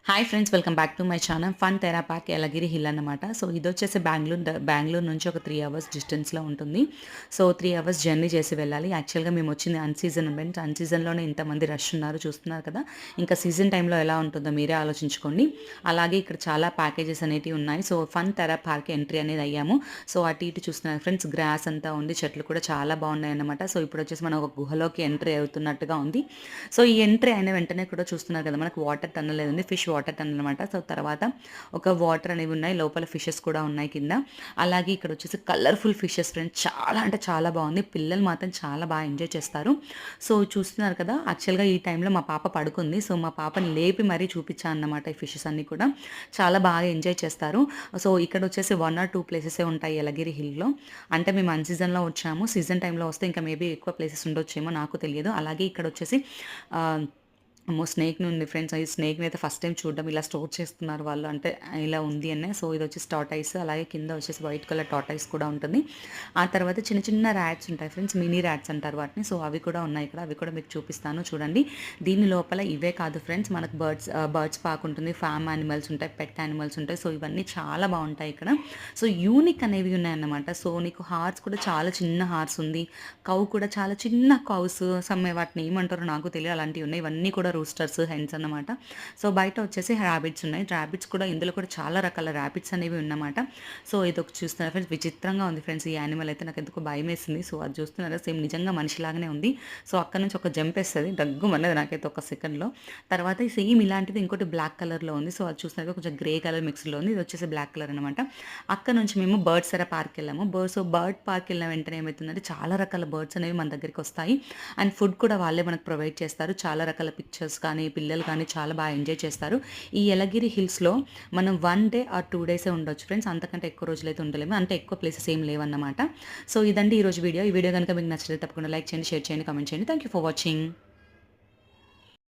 Hi friends, welcome back to my channel fun terra park Yelagiri hill అన్నమాట. So ఇది వచ్చేసి బెంగళూరు నుంచి ఒక 3 అవర్స్ డిస్టెన్స్లో ఉంటుంది. సో 3 అవర్స్ జర్నీ చేసి వెళ్ళాలి. యాక్చువల్గా మేము వచ్చింది అన్సీజన్ ఈవెంట్. అన్సీజన్లోనే ఇంతమంది రష్ ఉన్నారు, చూస్తున్నారు కదా. ఇంకా సీజన్ టైంలో ఎలా ఉంటుందో మీరే ఆలోచించుకోండి. అలాగే ఇక్కడ చాలా ప్యాకేజెస్ అనేవి ఉన్నాయి. So fun terra park entry అనేది అయ్యాము. సో అటు ఇటు చూస్తున్నారు ఫ్రెండ్స్, గ్రాస్ అంతా ఉంది, చెట్లు కూడా చాలా బాగున్నాయి అన్నమాట. సో ఇప్పుడు వచ్చేసి మనం ఒక గుహలోకి ఎంట్రీ అవుతున్నట్టుగా ఉంది. సో ఈ ఎంట్రీ అయిన వెంటనే కూడా చూస్తున్నారు కదా, మనకు వాటర్ టన్నల్ ఉంది, ఫిష్ వాటర్ టన్నల్ అనమాట. సో తర్వాత ఒక వాటర్ అనేవి ఉన్నాయి, లోపల ఫిషెస్ కూడా ఉన్నాయి కింద. అలాగే ఇక్కడ వచ్చేసి కలర్ఫుల్ ఫిషెస్ ఫ్రెండ్స్, చాలా అంటే చాలా బాగుంది. పిల్లలు మాత్రం చాలా బాగా ఎంజాయ్ చేస్తారు. సో చూస్తున్నారు కదా, యాక్చువల్గా ఈ టైంలో మా పాప పడుకుంది. సో మా పాపని లేపి మరీ చూపించాను అన్నమాట. ఈ ఫిషెస్ అన్నీ కూడా చాలా బాగా ఎంజాయ్ చేస్తారు. సో ఇక్కడ వచ్చేసి 1 or 2 ప్లేసెసే ఉంటాయి యలగిరి హిల్లో. అంటే మేము అన్ సీజన్లో వచ్చాము, సీజన్ టైంలో వస్తే ఇంకా మేబీ ఎక్కువ ప్లేసెస్ ఉండొచ్చేమో, నాకు తెలియదు. అలాగే ఇక్కడ వచ్చేసి అమ్మో! స్నేక్‌ని ఉంది ఫ్రెండ్స్. ఈ స్నేక్‌ని అయితే ఫస్ట్ టైమ్ చూడడం. ఇలా స్టోర్ చేస్తున్నారు వాళ్ళు. అంటే ఇలా ఉంది అనే. సో ఇది వచ్చేసి టార్టాయిస్. అలాగే కింద వచ్చేసి వైట్ కలర్ టార్టాయిస్ కూడా ఉంటుంది. ఆ తర్వాత చిన్న చిన్న ర్యాట్స్ ఉంటాయి ఫ్రెండ్స్. మినీ ర్యాట్స్ అంటారు వాటిని. సో అవి కూడా ఉన్నాయి ఇక్కడ. అవి కూడా మీకు చూపిస్తాను చూడండి. దీని లోపల ఇవే కాదు ఫ్రెండ్స్, మనకు బర్డ్స్ పార్క్ ఉంటుంది, ఫార్మ్ యానిమల్స్ ఉంటాయి, పెట్ యానిమల్స్ ఉంటాయి. సో ఇవన్నీ చాలా బాగుంటాయి ఇక్కడ. సో యూనిక్ అనేవి ఉన్నాయన్నమాట. సో నీకు హార్స్ కూడా చాలా చిన్న హార్స్ ఉంది. కౌ కూడా చాలా చిన్న కౌస్, వాటిని ఏమంటారో నాకు తెలియదు, అలాంటివి ఉన్నాయి. ఇవన్నీ కూడా రూస్టర్స్, హెన్స్ అన్నమాట. సో బయట వచ్చేసి ర్యాబిట్స్ ఉన్నాయి. ర్యాబిట్స్ కూడా ఇందులో కూడా చాలా రకాల ర్యాబిట్స్ అనేవి ఉన్నమాట. సో ఇది ఒక చూస్తున్నారు ఫ్రెండ్స్, విచిత్రంగా ఉంది ఫ్రెండ్స్. ఈ యానిమల్ అయితే నాకు ఎందుకు భయం వేసింది. సో అది చూస్తున్నారా, సేమ్ నిజంగా మనిషిలాగానే ఉంది. సో అక్కడ నుంచి ఒక జంప్ వేస్తుంది, దగ్గు అన్నది నాకైతే ఒక సెకండ్లో. తర్వాత సేమ్ ఇలాంటిది ఇంకోటి బ్లాక్ కలర్లో ఉంది. సో అది చూస్తున్నారు, కొంచెం గ్రే కలర్ మిక్స్లో ఉంది. ఇది వచ్చేసి బ్లాక్ కలర్ అనమాట. అక్కడ నుంచి మేము బర్డ్ సెరా పార్క్ వెళ్ళాము. బర్డ్ పార్క్ వెళ్ళిన వెంటనే ఏమవుతుందంటే, చాలా రకాల బర్డ్స్ అనేవి మన దగ్గరికి వస్తాయి. అండ్ ఫుడ్ కూడా వాళ్ళే మనకు ప్రొవైడ్ చేస్తారు. చాలా రకాల పిక్చర్స్ కానీ పిల్లలు కానీ చాలా బాగా ఎంజాయ్ చేస్తారు. ఈ యలగిరి హిల్స్లో మనం 1 day or 2 days ఉండొచ్చు ఫ్రెండ్స్. అంతకంటే ఎక్కువ రోజులైతే ఉండలేము, అంటే ఎక్కువ ప్లేసెస్ ఏం లేవన్నమాట. సో ఇదండి ఈరోజు వీడియో. ఈ వీడియో కనుక మీకు నచ్చితే తప్పకుండా లైక్ చేయండి, షేర్ చేయండి, కామెంట్ చేయండి. Thank you for watching.